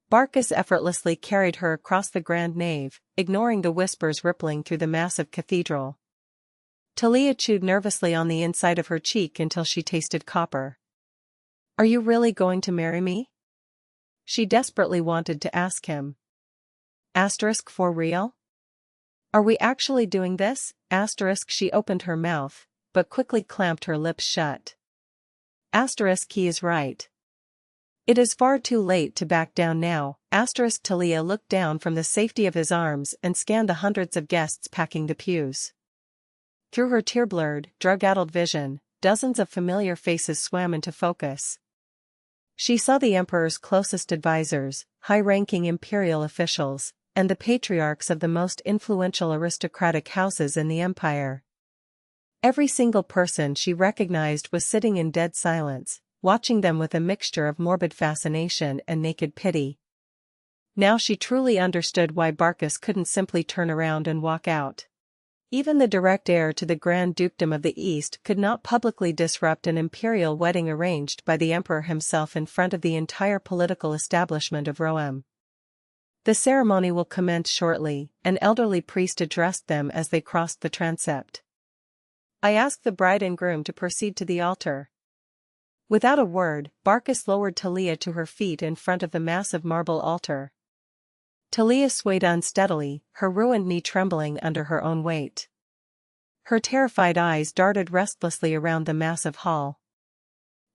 Barkas effortlessly carried her across the grand nave, ignoring the whispers rippling through the massive cathedral. Talia chewed nervously on the inside of her cheek until she tasted copper. "Are you really going to marry me?" She desperately wanted to ask him. For real? Are we actually doing this? She opened her mouth, but quickly clamped her lips shut. He is right. It is far too late to back down now. Talia looked down from the safety of his arms and scanned the hundreds of guests packing the pews. Through her tear-blurred, drug-addled vision, dozens of familiar faces swam into focus. She saw the emperor's closest advisors, high-ranking imperial officials, and the patriarchs of the most influential aristocratic houses in the empire. Every single person she recognized was sitting in dead silence, watching them with a mixture of morbid fascination and naked pity. Now she truly understood why Barkas couldn't simply turn around and walk out. Even the direct heir to the Grand Dukedom of the East could not publicly disrupt an imperial wedding arranged by the emperor himself in front of the entire political establishment of Roem. "The ceremony will commence shortly," an elderly priest addressed them as they crossed the transept. "I ask the bride and groom to proceed to the altar." Without a word, Barkas lowered Talia to her feet in front of the massive marble altar. Talia swayed unsteadily, her ruined knee trembling under her own weight. Her terrified eyes darted restlessly around the massive hall.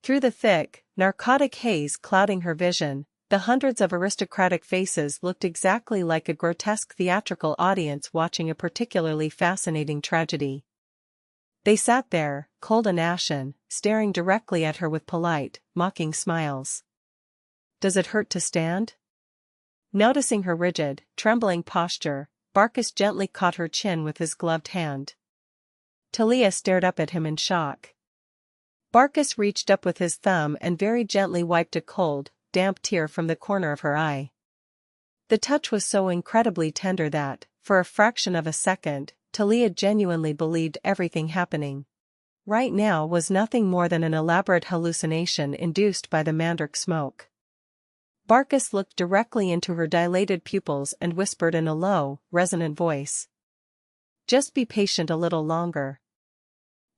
Through the thick, narcotic haze clouding her vision, the hundreds of aristocratic faces looked exactly like a grotesque theatrical audience watching a particularly fascinating tragedy. They sat there, cold and ashen, staring directly at her with polite, mocking smiles. "Does it hurt to stand?" Noticing her rigid, trembling posture, Barkas gently caught her chin with his gloved hand. Talia stared up at him in shock. Barkas reached up with his thumb and very gently wiped a cold, damp tear from the corner of her eye. The touch was so incredibly tender that, for a fraction of a second, Talia genuinely believed everything happening right now was nothing more than an elaborate hallucination induced by the mandrake smoke. Barkas looked directly into her dilated pupils and whispered in a low, resonant voice. "Just be patient a little longer.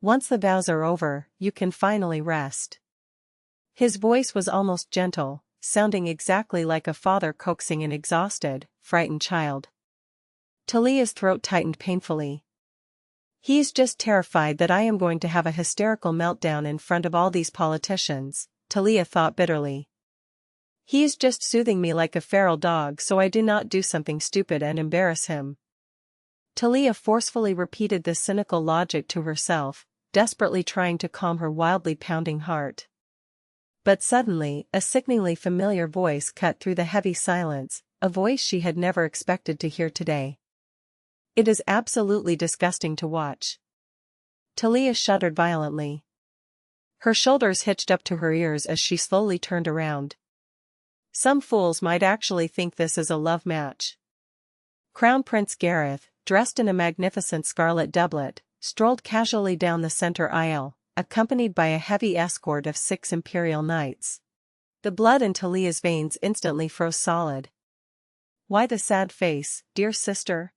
Once the vows are over, you can finally rest." His voice was almost gentle, sounding exactly like a father coaxing an exhausted, frightened child. Talia's throat tightened painfully. "He's just terrified that I am going to have a hysterical meltdown in front of all these politicians," Talia thought bitterly. "He is just soothing me like a feral dog so I do not do something stupid and embarrass him." Talia forcefully repeated this cynical logic to herself, desperately trying to calm her wildly pounding heart. But suddenly, a sickeningly familiar voice cut through the heavy silence, a voice she had never expected to hear today. "It is absolutely disgusting to watch." Talia shuddered violently. Her shoulders hitched up to her ears as she slowly turned around. Some fools might actually think this is a love match. Crown Prince Gareth, dressed in a magnificent scarlet doublet, strolled casually down the center aisle, accompanied by a heavy escort of 6 imperial knights. The blood in Talia's veins instantly froze solid. "Why the sad face, dear sister?"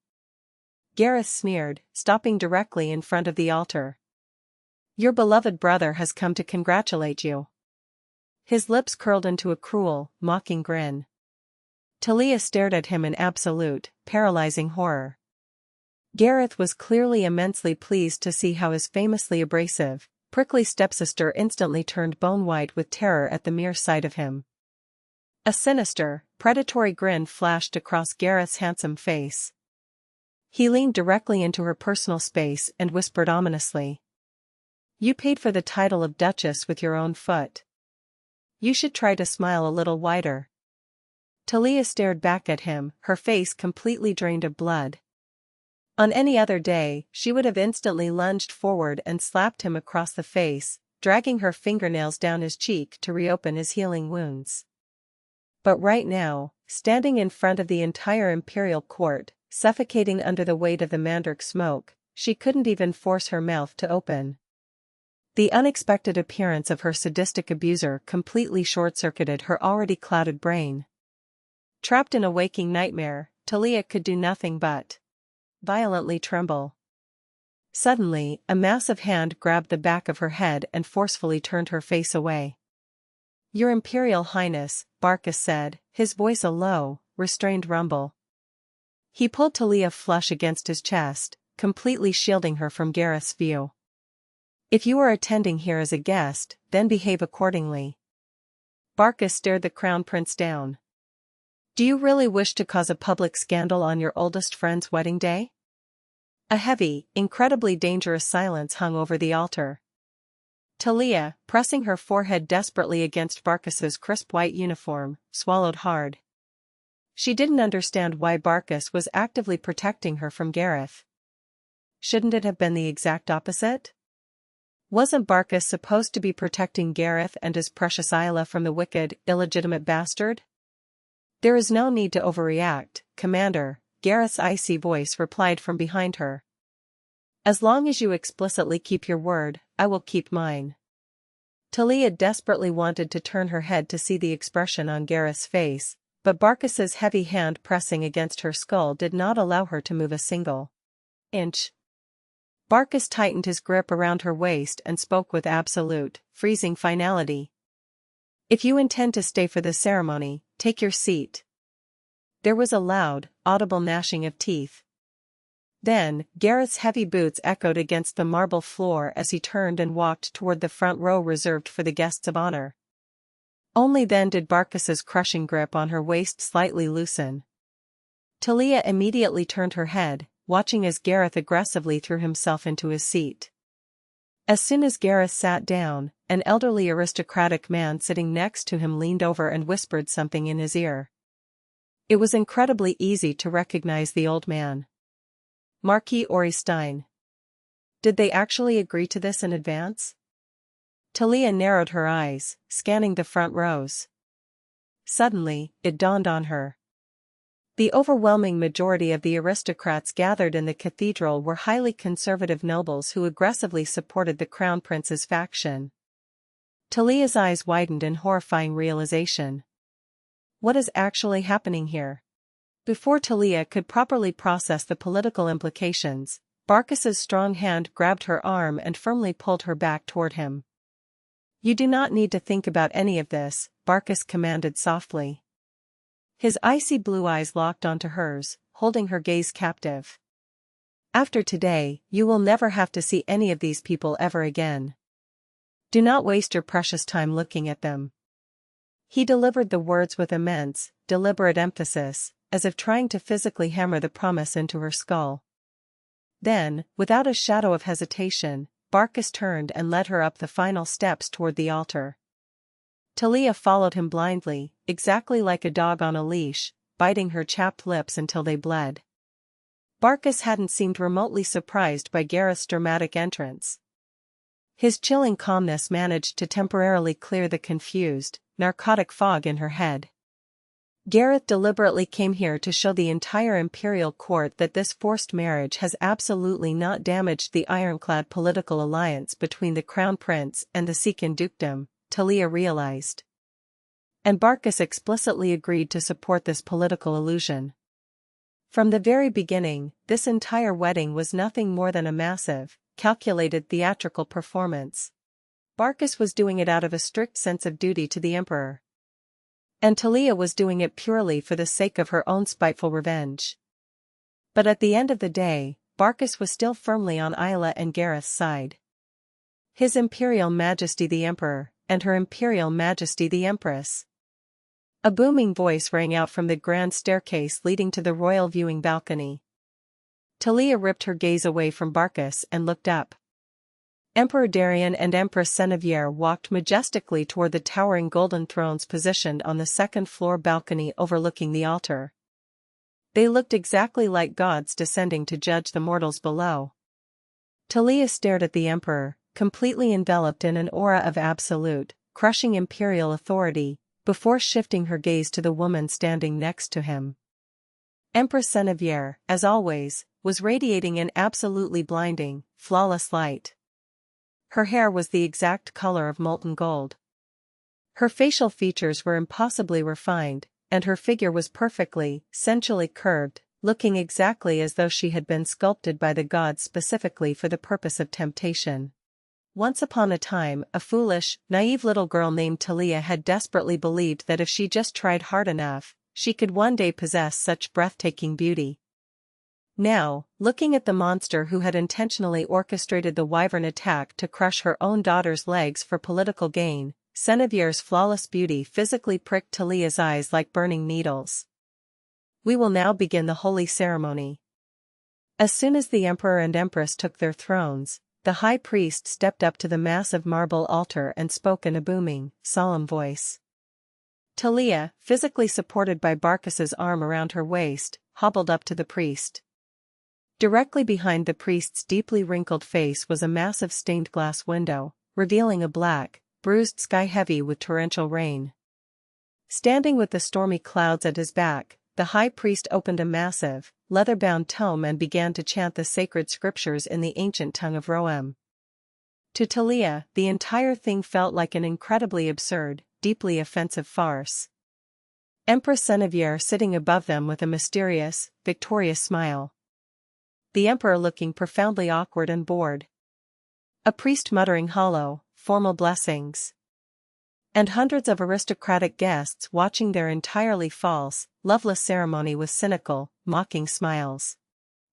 Gareth sneered, stopping directly in front of the altar. "Your beloved brother has come to congratulate you." His lips curled into a cruel, mocking grin. Talia stared at him in absolute, paralyzing horror. Gareth was clearly immensely pleased to see how his famously abrasive, prickly stepsister instantly turned bone-white with terror at the mere sight of him. A sinister, predatory grin flashed across Gareth's handsome face. He leaned directly into her personal space and whispered ominously. "You paid for the title of Duchess with your own foot. You should try to smile a little wider." Talia stared back at him, her face completely drained of blood. On any other day, she would have instantly lunged forward and slapped him across the face, dragging her fingernails down his cheek to reopen his healing wounds. But right now, standing in front of the entire imperial court, suffocating under the weight of the mandrake smoke, she couldn't even force her mouth to open. The unexpected appearance of her sadistic abuser completely short-circuited her already clouded brain. Trapped in a waking nightmare, Talia could do nothing but violently tremble. Suddenly, a massive hand grabbed the back of her head and forcefully turned her face away. "Your Imperial Highness," Barkas said, his voice a low, restrained rumble. He pulled Talia flush against his chest, completely shielding her from Gareth's view. "If you are attending here as a guest, then behave accordingly." Barkas stared the crown prince down. "Do you really wish to cause a public scandal on your oldest friend's wedding day?" A heavy, incredibly dangerous silence hung over the altar. Talia, pressing her forehead desperately against Barkas's crisp white uniform, swallowed hard. She didn't understand why Barkas was actively protecting her from Gareth. Shouldn't it have been the exact opposite? Wasn't Barkas supposed to be protecting Gareth and his precious Ayla from the wicked, illegitimate bastard? "There is no need to overreact, Commander," Gareth's icy voice replied from behind her. "As long as you explicitly keep your word, I will keep mine." Talia desperately wanted to turn her head to see the expression on Gareth's face, but Barkas's heavy hand pressing against her skull did not allow her to move a single inch. Barkas tightened his grip around her waist and spoke with absolute, freezing finality. "If you intend to stay for the ceremony, take your seat." There was a loud, audible gnashing of teeth. Then, Gareth's heavy boots echoed against the marble floor as he turned and walked toward the front row reserved for the guests of honor. Only then did Barkas's crushing grip on her waist slightly loosen. Talia immediately turned her head, watching as Gareth aggressively threw himself into his seat. As soon as Gareth sat down, an elderly aristocratic man sitting next to him leaned over and whispered something in his ear. It was incredibly easy to recognize the old man. Marquis Orestein. Did they actually agree to this in advance? Talia narrowed her eyes, scanning the front rows. Suddenly, it dawned on her. The overwhelming majority of the aristocrats gathered in the cathedral were highly conservative nobles who aggressively supported the crown prince's faction. Talia's eyes widened in horrifying realization. What is actually happening here? Before Talia could properly process the political implications, Barkas's strong hand grabbed her arm and firmly pulled her back toward him. "You do not need to think about any of this," Barkas commanded softly. His icy blue eyes locked onto hers, holding her gaze captive. "After today, you will never have to see any of these people ever again. Do not waste your precious time looking at them." He delivered the words with immense, deliberate emphasis, as if trying to physically hammer the promise into her skull. Then, without a shadow of hesitation, Barkas turned and led her up the final steps toward the altar. Talia followed him blindly, exactly like a dog on a leash, biting her chapped lips until they bled. Barkas hadn't seemed remotely surprised by Gareth's dramatic entrance. His chilling calmness managed to temporarily clear the confused, narcotic fog in her head. Gareth deliberately came here to show the entire Imperial court that this forced marriage has absolutely not damaged the ironclad political alliance between the Crown Prince and the Sican dukedom, Talia realized. And Barkas explicitly agreed to support this political illusion. From the very beginning, this entire wedding was nothing more than a massive, calculated theatrical performance. Barkas was doing it out of a strict sense of duty to the Emperor. And Talia was doing it purely for the sake of her own spiteful revenge. But at the end of the day, Barkas was still firmly on Ayla and Gareth's side. His Imperial Majesty the Emperor, and Her Imperial Majesty the Empress. A booming voice rang out from the grand staircase leading to the royal viewing balcony. Talia ripped her gaze away from Barkas and looked up. Emperor Darian and Empress Seneviere walked majestically toward the towering golden thrones positioned on the second-floor balcony overlooking the altar. They looked exactly like gods descending to judge the mortals below. Talia stared at the Emperor, completely enveloped in an aura of absolute, crushing imperial authority, before shifting her gaze to the woman standing next to him. Empress Seneviere, as always, was radiating an absolutely blinding, flawless light. Her hair was the exact color of molten gold. Her facial features were impossibly refined, and her figure was perfectly, sensually curved, looking exactly as though she had been sculpted by the gods specifically for the purpose of temptation. Once upon a time, a foolish, naive little girl named Talia had desperately believed that if she just tried hard enough, she could one day possess such breathtaking beauty. Now, looking at the monster who had intentionally orchestrated the wyvern attack to crush her own daughter's legs for political gain, Synovière's flawless beauty physically pricked Talia's eyes like burning needles. We will now begin the holy ceremony. As soon as the emperor and empress took their thrones, the high priest stepped up to the massive marble altar and spoke in a booming, solemn voice. Talia, physically supported by Barkas's arm around her waist, hobbled up to the priest. Directly behind the priest's deeply wrinkled face was a massive stained glass window, revealing a black, bruised sky heavy with torrential rain. Standing with the stormy clouds at his back, the high priest opened a massive, leather-bound tome and began to chant the sacred scriptures in the ancient tongue of Roem. To Talia, the entire thing felt like an incredibly absurd, deeply offensive farce. Empress Synovière sitting above them with a mysterious, victorious smile. The emperor looking profoundly awkward and bored. A priest muttering hollow, formal blessings. And hundreds of aristocratic guests watching their entirely false, loveless ceremony with cynical, mocking smiles.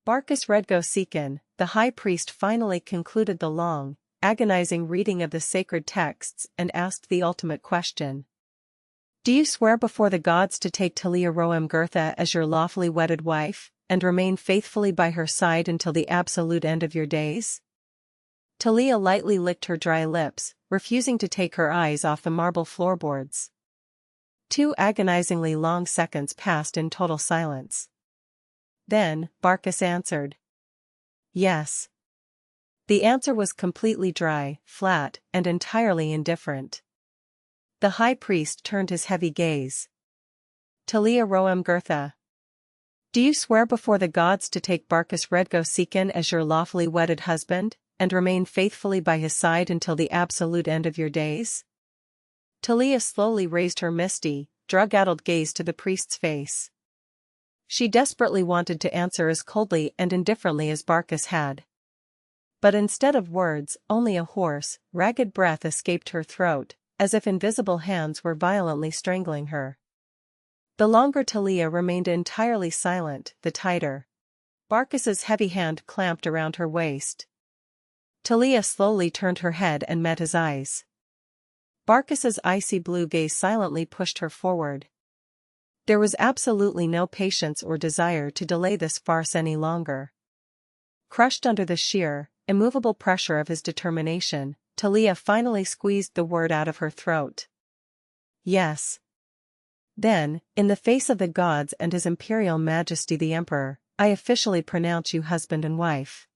Varkas Laedgo Siorcan, the high priest, finally concluded the long, agonizing reading of the sacred texts and asked the ultimate question. Do you swear before the gods to take Talia Roem Gwirta as your lawfully wedded wife, and remain faithfully by her side until the absolute end of your days? Talia lightly licked her dry lips, refusing to take her eyes off the marble floorboards. 2 agonizingly long seconds passed in total silence. Then, Barkas answered. Yes. The answer was completely dry, flat, and entirely indifferent. The high priest turned his heavy gaze. Talia Roem Gwirta. Do you swear before the gods to take Varkas Laedgo Siorcan as your lawfully wedded husband, and remain faithfully by his side until the absolute end of your days? Talia slowly raised her misty, drug-addled gaze to the priest's face. She desperately wanted to answer as coldly and indifferently as Barkas had. But instead of words, only a hoarse, ragged breath escaped her throat, as if invisible hands were violently strangling her. The longer Talia remained entirely silent, the tighter Barkas's heavy hand clamped around her waist. Talia slowly turned her head and met his eyes. Barkas's icy blue gaze silently pushed her forward. There was absolutely no patience or desire to delay this farce any longer. Crushed under the sheer, immovable pressure of his determination, Talia finally squeezed the word out of her throat. Yes. Then, in the face of the gods and His Imperial Majesty the Emperor, I officially pronounce you husband and wife.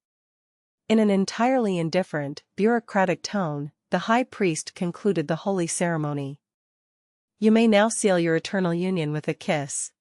In an entirely indifferent, bureaucratic tone, the high priest concluded the holy ceremony. You may now seal your eternal union with a kiss.